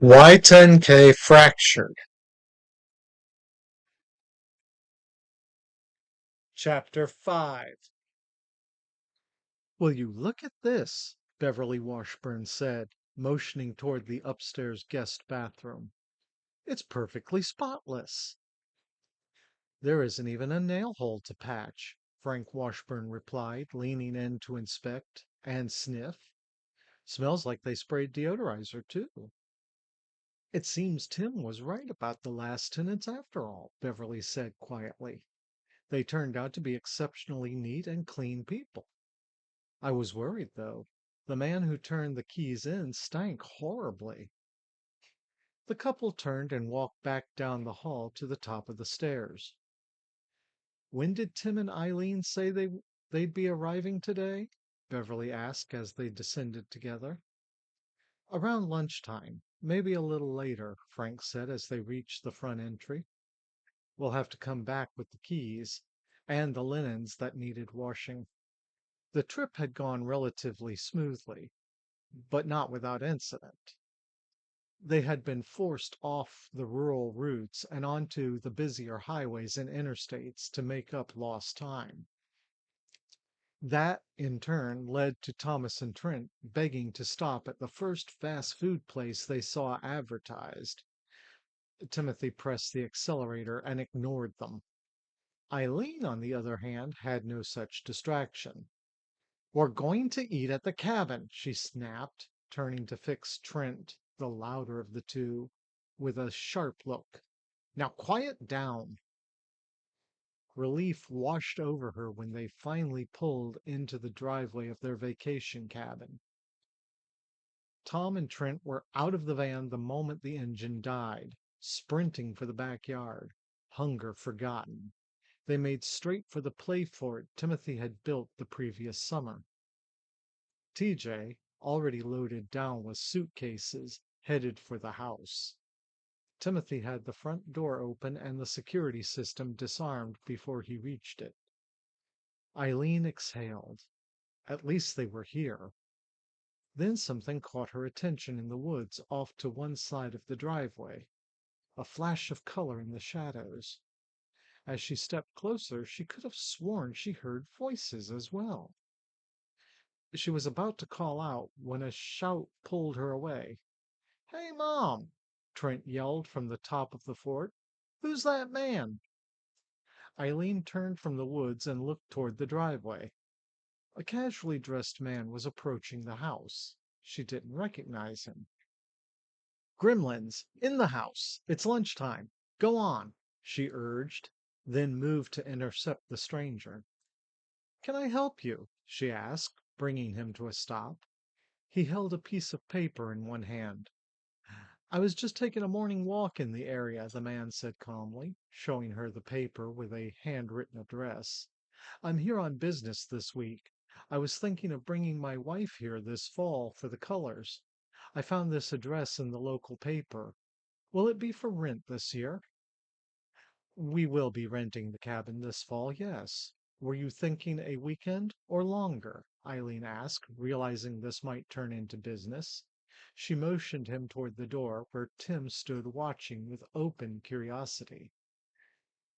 Y10K fractured. Chapter 5. "Will you look at this?" Beverly Washburn said, motioning toward the upstairs guest bathroom. "It's perfectly spotless." "There isn't even a nail hole to patch," Frank Washburn replied, leaning in to inspect and sniff. "Smells like they sprayed deodorizer, too." "It seems Tim was right about the last tenants after all," Beverly said quietly. "They turned out to be exceptionally neat and clean people. I was worried, though. The man who turned the keys in stank horribly." The couple turned and walked back down the hall to the top of the stairs. "When did Tim and Eileen say they'd be arriving today?" Beverly asked as they descended together. "Around lunchtime, maybe a little later," Frank said as they reached the front entry. "We'll have to come back with the keys and the linens that needed washing." The trip had gone relatively smoothly, but not without incident. They had been forced off the rural routes and onto the busier highways and interstates to make up lost time. That, in turn, led to Thomas and Trent begging to stop at the first fast food place they saw advertised. Timothy pressed the accelerator and ignored them. Eileen, on the other hand, had no such distraction. "We're going to eat at the cabin," she snapped, turning to fix Trent, the louder of the two, with a sharp look. "Now quiet down." Relief washed over her when they finally pulled into the driveway of their vacation cabin. Tom and Trent were out of the van the moment the engine died, sprinting for the backyard, hunger forgotten. They made straight for the play fort Timothy had built the previous summer. TJ, already loaded down with suitcases, headed for the house. Timothy had the front door open and the security system disarmed before he reached it. Eileen exhaled. At least they were here. Then something caught her attention in the woods off to one side of the driveway, a flash of color in the shadows. As she stepped closer, she could have sworn she heard voices as well. She was about to call out when a shout pulled her away. "Hey, Mom!" Trent yelled from the top of the fort. "Who's that man?" Eileen turned from the woods and looked toward the driveway. A casually dressed man was approaching the house. She didn't recognize him. "Gremlins! In the house! It's lunchtime! Go on!" she urged, then moved to intercept the stranger. "Can I help you?" she asked, bringing him to a stop. He held a piece of paper in one hand. "I was just taking a morning walk in the area," the man said calmly, showing her the paper with a handwritten address. "I'm here on business this week. I was thinking of bringing my wife here this fall for the colors. I found this address in the local paper. Will it be for rent this year?" "We will be renting the cabin this fall, yes. Were you thinking a weekend or longer?" Eileen asked, realizing this might turn into business. She motioned him toward the door, where Tim stood watching with open curiosity.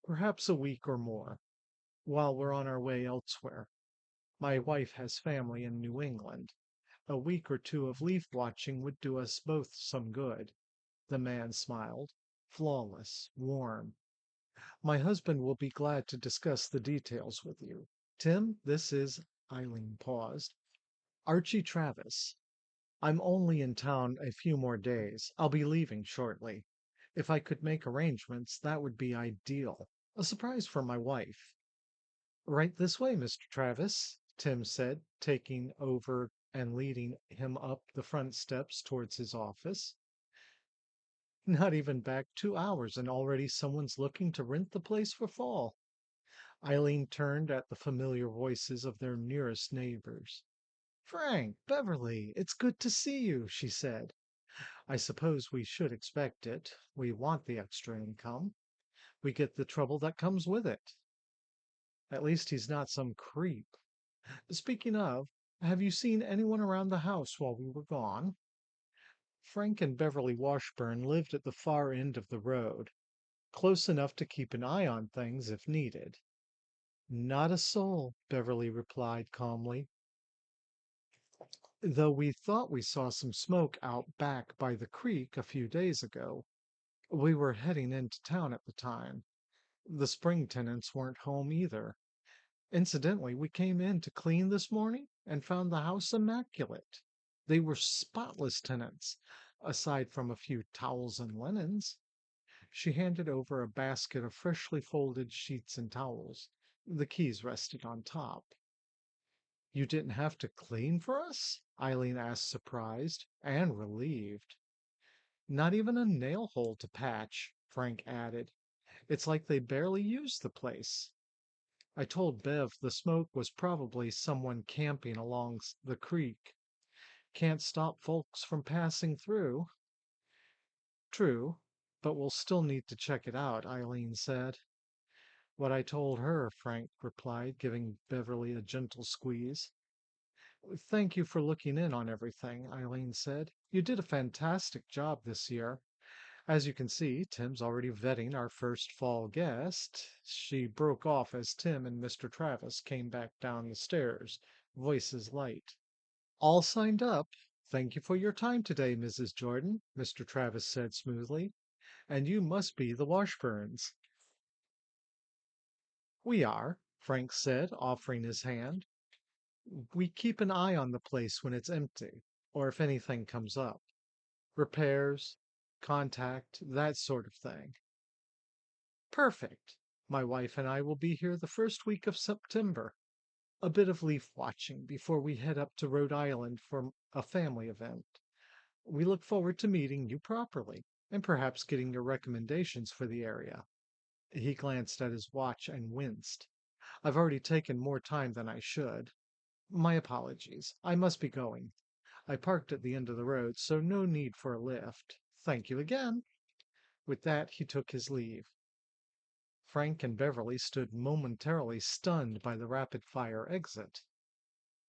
"Perhaps a week or more, while we're on our way elsewhere. My wife has family in New England. A week or two of leaf watching would do us both some good." The man smiled, flawless, warm. "My husband will be glad to discuss the details with you. Tim, this is—" Eileen paused. "Archie Travis. I'm only in town a few more days. I'll be leaving shortly. If I could make arrangements, that would be ideal. A surprise for my wife." "Right this way, Mr. Travis," Tim said, taking over and leading him up the front steps towards his office. "Not even back 2 hours and already someone's looking to rent the place for fall." Eileen turned at the familiar voices of their nearest neighbors. "Frank, Beverly, it's good to see you," she said. "I suppose we should expect it. We want the extra income. We get the trouble that comes with it. At least he's not some creep. Speaking of, have you seen anyone around the house while we were gone?" Frank and Beverly Washburn lived at the far end of the road, close enough to keep an eye on things if needed. Not a soul, Beverly replied calmly, though we thought we saw some smoke out back by the creek a few days ago. We were heading into town at the time. The spring tenants weren't home either. Incidentally, we came in to clean this morning and found the house immaculate. They were spotless tenants, aside from a few towels and linens. She handed over a basket of freshly folded sheets and towels. The keys rested on top. You didn't have to clean for us? Eileen asked, surprised and relieved. Not even a nail hole to patch, Frank added. It's like they barely used the place. I told Bev the smoke was probably someone camping along the creek. Can't stop folks from passing through. True, but we'll still need to check it out, Eileen said. What I told her, Frank replied, giving Beverly a gentle squeeze. Thank you for looking in on everything, Eileen said. You did a fantastic job this year. As you can see, Tim's already vetting our first fall guest. She broke off as Tim and Mr. Travis came back down the stairs, voices light. All signed up. Thank you for your time today, Mrs. Jordan, Mr. Travis said smoothly. And you must be the Washburns. We are, Frank said, offering his hand. We keep an eye on the place when it's empty, or if anything comes up. Repairs, contact, that sort of thing. Perfect. My wife and I will be here the first week of September. A bit of leaf watching before we head up to Rhode Island for a family event. We look forward to meeting you properly and perhaps getting your recommendations for the area. He glanced at his watch and winced. I've already taken more time than I should. My apologies. I must be going. I parked at the end of the road, so no need for a lift. Thank you again. With that, he took his leave. Frank and Beverly stood momentarily stunned by the rapid-fire exit.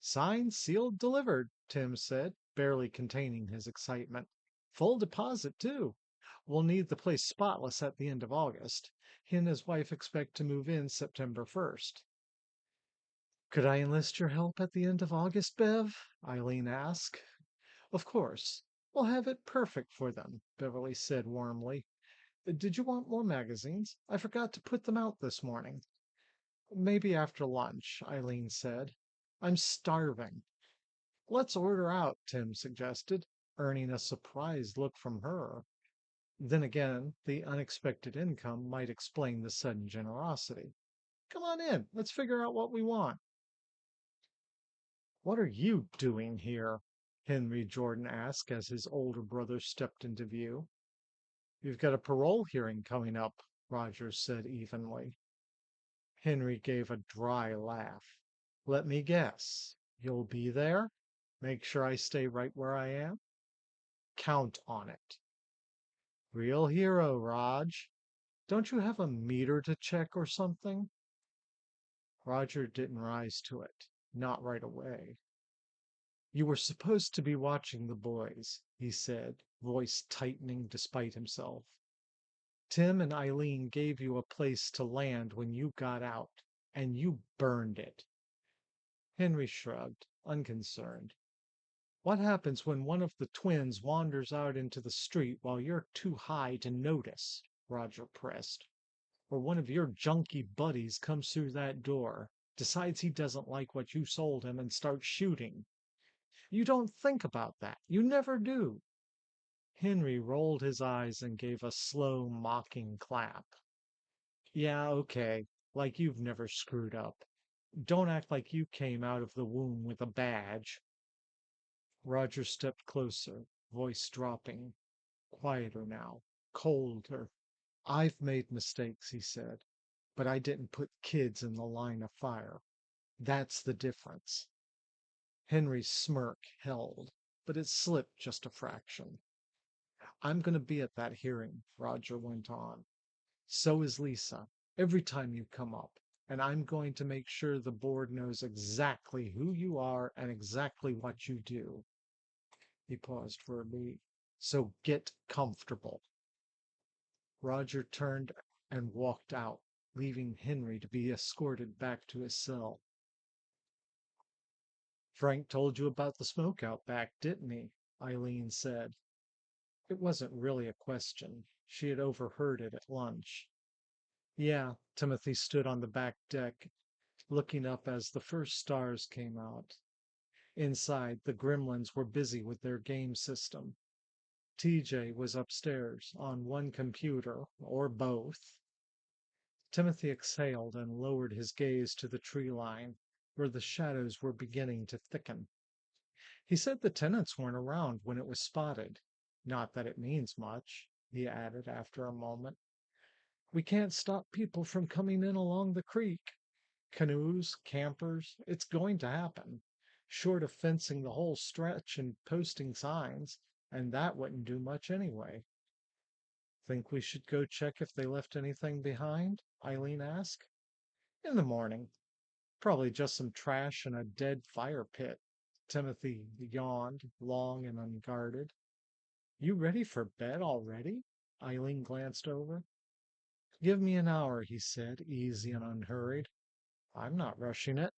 Signed, sealed, delivered, Tim said, barely containing his excitement. Full deposit, too. We'll need the place spotless at the end of August. He and his wife expect to move in September 1st. Could I enlist your help at the end of August, Bev? Eileen asked. Of course. We'll have it perfect for them, Beverly said warmly. Did you want more magazines? I forgot to put them out this morning. Maybe after lunch, Eileen said. I'm starving. Let's order out, Tim suggested, earning a surprised look from her. Then again, the unexpected income might explain the sudden generosity. Come on in, let's figure out what we want. What are you doing here? Henry Jordan asked as his older brother stepped into view. You've got a parole hearing coming up, Rogers said evenly. Henry gave a dry laugh. Let me guess. You'll be there? Make sure I stay right where I am? Count on it. Real hero, Raj. Don't you have a meter to check or something? Roger didn't rise to it. Not right away. You were supposed to be watching the boys, he said, voice tightening despite himself. Tim and Eileen gave you a place to land when you got out, and you burned it. Henry shrugged, unconcerned. What happens when one of the twins wanders out into the street while you're too high to notice? Roger pressed. Or one of your junkie buddies comes through that door, decides he doesn't like what you sold him, and starts shooting. You don't think about that. You never do. Henry rolled his eyes and gave a slow, mocking clap. Yeah, okay. Like you've never screwed up. Don't act like you came out of the womb with a badge. Roger stepped closer, voice dropping. Quieter now, colder. I've made mistakes, he said, but I didn't put kids in the line of fire. That's the difference. Henry's smirk held, but it slipped just a fraction. I'm going to be at that hearing, Roger went on. So is Lisa, every time you come up. And I'm going to make sure the board knows exactly who you are and exactly what you do. He paused for a beat. So get comfortable. Roger turned and walked out, leaving Henry to be escorted back to his cell. Frank told you about the smoke out back, didn't he? Eileen said. It wasn't really a question. She had overheard it at lunch. Yeah, Timothy stood on the back deck, looking up as the first stars came out. Inside, the gremlins were busy with their game system. TJ was upstairs, on one computer, or both. Timothy exhaled and lowered his gaze to the tree line, where the shadows were beginning to thicken. He said the tenants weren't around when it was spotted. Not that it means much, he added after a moment. We can't stop people from coming in along the creek. Canoes, campers, it's going to happen. Short of fencing the whole stretch and posting signs, and that wouldn't do much anyway. Think we should go check if they left anything behind? Eileen asked. In the morning. Probably just some trash and a dead fire pit. Timothy yawned, long and unguarded. You ready for bed already? Eileen glanced over. Give me an hour, he said, easy and unhurried. I'm not rushing it.